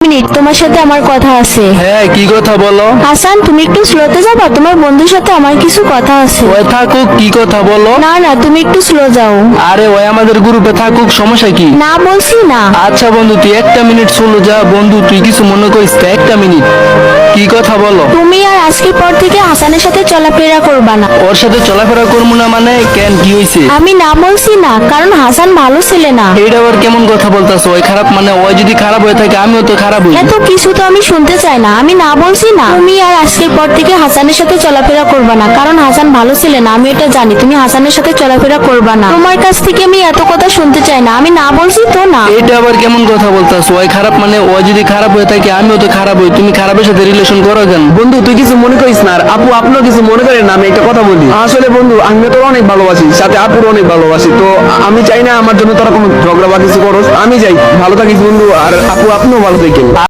Minute, তোমার সাথে আমার কথা আছে। হ্যাঁ, কি কথা বলো? হাসান, তুমি একটু স্লোতে যাবা, তোমার বন্ধুর সাথে আমার কিছু কথা আছে। ওই থাকুক, কি কথা বলো? না না, তুমি একটু স্লো যাও। আরে ওই আমাদের গ্রুপে থাকুক, সমস্যা কি? না বলছি না। আচ্ছা বন্ধু, তুই একটা মিনিট চলো যা। বন্ধু তুই কিছু মনে করিস না, একটা মিনিট। কি কথা বলো? তুমি আর আজকের পর থেকে হাসানের সাথে চলাফেরা করবা না। ওর সাথে চলাফেরা করবো না মানে? কেন, কি হয়েছে? আমি না বলছি না, কারণ হাসান ভালো ছেলে না। এইটা আবার কেমন কথা বলতেছো? ওই খারাপ মানে? ওই যদি খারাপ হয়ে থাকে আমিও তো খারাপ হই। এত কিছু তো আমি শুনতে চাই না। আমি না বলছি না। তুমি আর আজকের পর থেকে হাসানের সাথে চলাফেরা করবা না, কারণ হাসান ভালো ছেলে না, আমি এটা জানি। তুমি হাসানের সাথে চলাফেরা করবা না। তোমার কাছ থেকে আমি এত কথা শুনতে চাই না। আমি না বলছি তো না। এটা আবার কেমন কথা বলতেছো? ওই খারাপ মানে? ওই যদি খারাপ হয়ে থাকে আমিও তো খারাপ হই। তুমি খারাপের সাথে রিলেশন করো কেন? বন্ধু তুই কিছু মনে করিস না, আর আপু আপনিও কিছু মনে করেন না। আমি একটা কথা বলি, আসলে বন্ধু আমি তোর অনেক ভালোবাসি, সাথে আপুর অনেক ভালোবাসি। তো আমি চাই না আমার জন্য তোরা কোনো ঝগড়া বা কিছু করস। আমি চাই ভালো থাকিস বন্ধু, আর আপু আপনিও ভালো থাকেন।